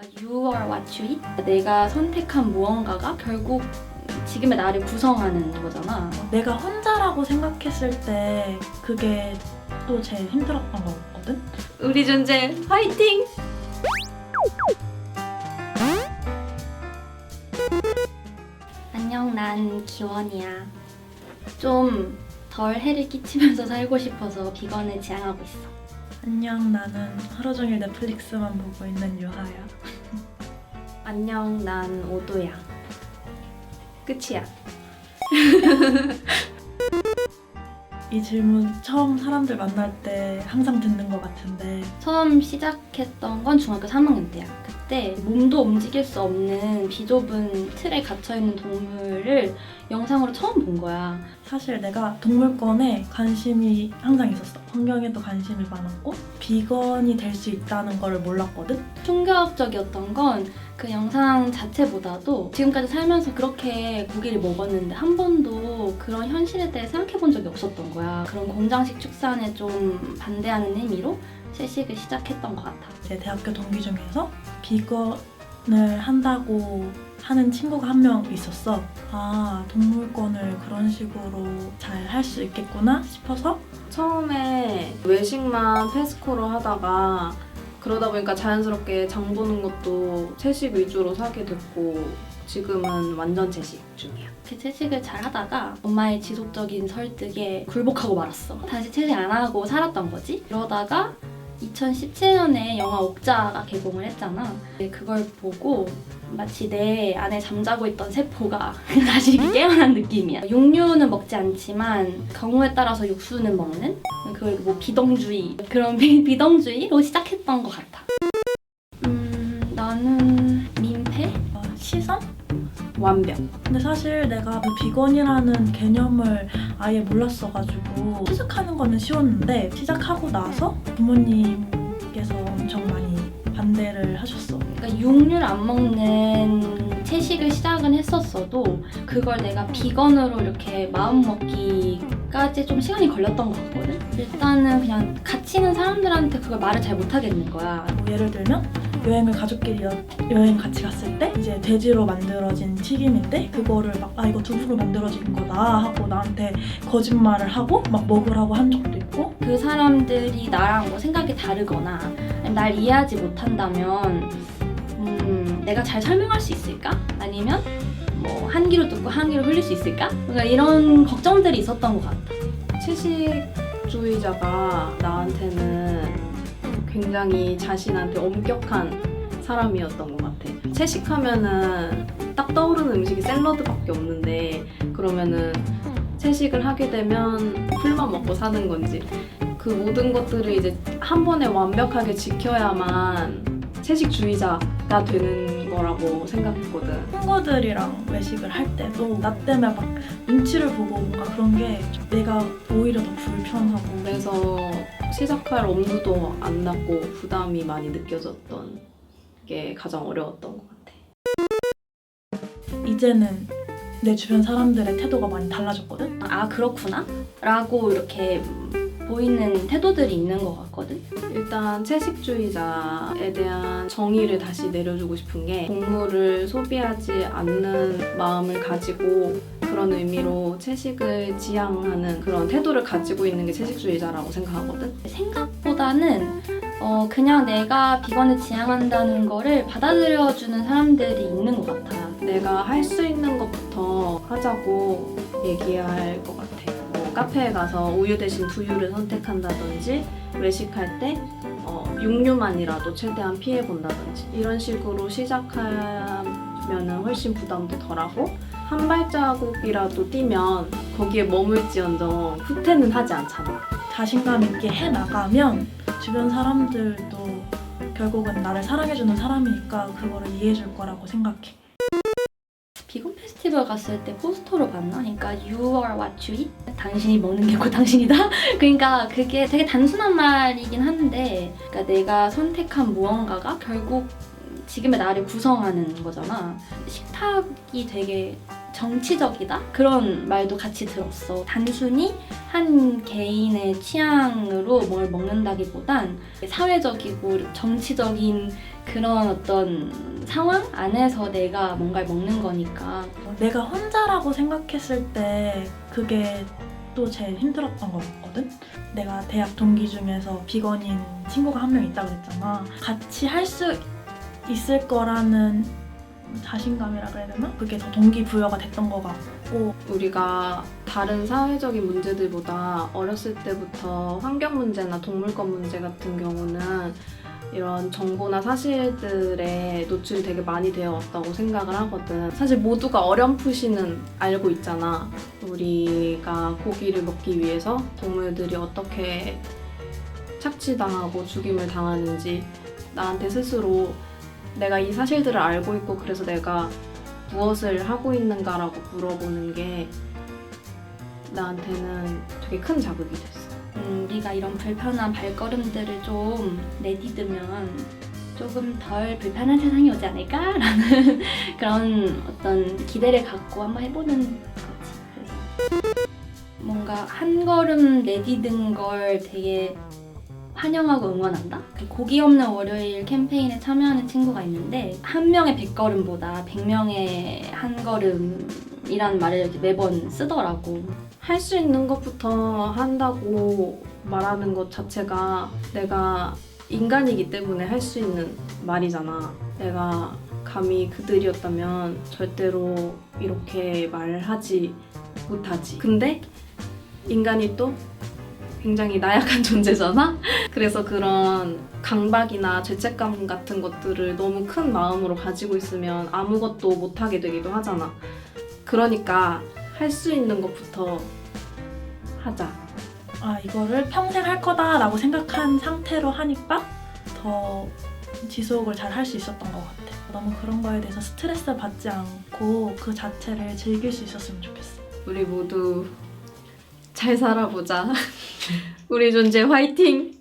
You are what you eat? 내가 선택한 무언가가 결국 지금의 나를 구성하는 거잖아. 내가 혼자라고 생각했을 때 그게 또 제일 힘들었던 거거든? 우리 존재 화이팅! 안녕, 난 기원이야. 좀 덜 해를 끼치면서 살고 싶어서 비건을 지향하고 있어. 안녕, 나는 하루 종일 넷플릭스만 보고 있는 유하야. 안녕, 난 오도야. 끝이야. 이 질문 처음 사람들 만날 때 항상 듣는 것 같은데 처음 시작했던 건 중학교 3학년 때야. 그때 몸도 움직일 수 없는 비좁은 틀에 갇혀있는 동물을 영상으로 처음 본 거야. 사실 내가 동물권에 관심이 항상 있었어. 환경에도 관심이 많았고 비건이 될 수 있다는 걸 몰랐거든? 충격적이었던 건 그 영상 자체보다도 지금까지 살면서 그렇게 고기를 먹었는데 한 번도 그런 현실에 대해 생각해 본 적이 없었던 거야. 그런 공장식 축산에 좀 반대하는 의미로 채식을 시작했던 것 같아. 제 대학교 동기 중에서 비건을 한다고 하는 친구가 한 명 있었어. 아, 동물권을 그런 식으로 잘 할 수 있겠구나 싶어서 처음에 외식만 패스코로 하다가 그러다 보니까 자연스럽게 장 보는 것도 채식 위주로 사게 됐고 지금은 완전 채식 중이야. 그 채식을 잘 하다가 엄마의 지속적인 설득에 굴복하고 말았어. 다시 채식 안 하고 살았던 거지. 그러다가 2017년에 영화 옥자가 개봉을 했잖아. 그걸 보고 마치 내 안에 잠자고 있던 세포가 다시 깨어난 느낌이야. 육류는 먹지 않지만 경우에 따라서 육수는 먹는? 그걸 뭐 비동주의, 그런 비동주의로 시작했던 것 같아. 나는 민폐? 시선? 완벽. 근데 사실 내가 그 비건이라는 개념을 아예 몰랐어가지고 시작하는 거는 쉬웠는데 시작하고 나서 부모님께서 엄청 많이 반대를 하셨어. 그러니까 육류를 안 먹는 채식을 시작은 했었어도 그걸 내가 비건으로 이렇게 마음먹기까지 좀 시간이 걸렸던 것 같거든? 일단은 그냥 같이 있는 사람들한테 그걸 말을 잘 못하겠는 거야. 뭐 예를 들면 여행을 가족끼리 여행 같이 갔을 때 이제 돼지로 만들어진 튀김인데 그거를 막 아 이거 두부로 만들어진 거다 하고 나한테 거짓말을 하고 막 먹으라고 한 적도 있고 그 사람들이 나랑 뭐 생각이 다르거나 아니면 날 이해하지 못한다면 내가 잘 설명할 수 있을까? 아니면 뭐 한 귀로 듣고 한 귀로 흘릴 수 있을까? 그러니까 이런 걱정들이 있었던 것 같아. 채식주의자가 나한테는 굉장히 자신한테 엄격한 사람이었던 것 같아. 채식하면은 딱 떠오르는 음식이 샐러드밖에 없는데 그러면은 채식을 하게 되면 풀만 먹고 사는 건지 그 모든 것들을 이제 한 번에 완벽하게 지켜야만 채식주의자가 되는 거라고 생각했거든. 친구들이랑 외식을 할 때도 나 때문에 막 눈치를 보고 뭔가 그런 게 내가 오히려 더 불편하고 그래서 시작할 엄두도 안 났고 부담이 많이 느껴졌던 게 가장 어려웠던 것 같아. 이제는 내 주변 사람들의 태도가 많이 달라졌거든? 아 그렇구나? 라고 이렇게 보이는 태도들이 있는 것 같거든? 일단 채식주의자에 대한 정의를 다시 내려주고 싶은 게 동물을 소비하지 않는 마음을 가지고 그런 의미로 채식을 지향하는 그런 태도를 가지고 있는 게 채식주의자라고 생각하거든. 생각보다는 그냥 내가 비건을 지향한다는 거를 받아들여주는 사람들이 있는 것 같아. 내가 할 수 있는 것부터 하자고 얘기할 것 같아. 뭐 카페에 가서 우유 대신 두유를 선택한다든지 외식할 때 육류만이라도 최대한 피해본다든지 이런 식으로 시작하면 훨씬 부담도 덜하고 한 발자국이라도 뛰면 거기에 머물지언정 후퇴는 하지 않잖아. 자신감 있게 해나가면 주변 사람들도 결국은 나를 사랑해주는 사람이니까 그거를 이해해줄 거라고 생각해. 비건 페스티벌 갔을 때 포스터로 봤나? 그러니까 You are what you eat? 당신이 먹는 게 곧 당신이다? 그러니까 그게 되게 단순한 말이긴 한데 그러니까 내가 선택한 무언가가 결국 지금의 나를 구성하는 거잖아. 식탁이 되게 정치적이다? 그런 말도 같이 들었어. 단순히 한 개인의 취향으로 뭘 먹는다기보단 사회적이고 정치적인 그런 어떤 상황 안에서 내가 뭔가를 먹는 거니까. 내가 혼자라고 생각했을 때 그게 또 제일 힘들었던 것 같거든? 내가 대학 동기 중에서 비건인 친구가 한 명 있다고 그랬잖아. 같이 할 수 있을 거라는 자신감이라 그래야 되나? 그게 더 동기부여가 됐던 것 같고. 우리가 다른 사회적인 문제들보다 어렸을 때부터 환경 문제나 동물권 문제 같은 경우는 이런 정보나 사실들에 노출이 되게 많이 되어 왔다고 생각을 하거든. 사실 모두가 어렴풋이는 알고 있잖아. 우리가 고기를 먹기 위해서 동물들이 어떻게 착취당하고 죽임을 당하는지 나한테 스스로 내가 이 사실들을 알고 있고 그래서 내가 무엇을 하고 있는가라고 물어보는 게 나한테는 되게 큰 자극이 됐어. 우리가 이런 불편한 발걸음들을 좀 내디디면 조금 덜 불편한 세상이 오지 않을까라는 그런 어떤 기대를 갖고 한번 해보는 거지. 그래서 뭔가 한 걸음 내디딘 걸 되게 환영하고 응원한다? 고기 없는 월요일 캠페인에 참여하는 친구가 있는데 한 명의 100걸음보다 100명의 한 걸음이라는 말을 이렇게 매번 쓰더라고. 할 수 있는 것부터 한다고 말하는 것 자체가 내가 인간이기 때문에 할 수 있는 말이잖아. 내가 감히 그들이었다면 절대로 이렇게 말하지 못하지. 근데 인간이 또 굉장히 나약한 존재잖아? 그래서 그런 강박이나 죄책감 같은 것들을 너무 큰 마음으로 가지고 있으면 아무것도 못하게 되기도 하잖아. 그러니까 할 수 있는 것부터 하자. 아, 이거를 평생 할 거다라고 생각한 상태로 하니까 더 지속을 잘 할 수 있었던 것 같아. 너무 그런 거에 대해서 스트레스 받지 않고 그 자체를 즐길 수 있었으면 좋겠어. 우리 모두 잘 살아보자. 우리 존재 화이팅!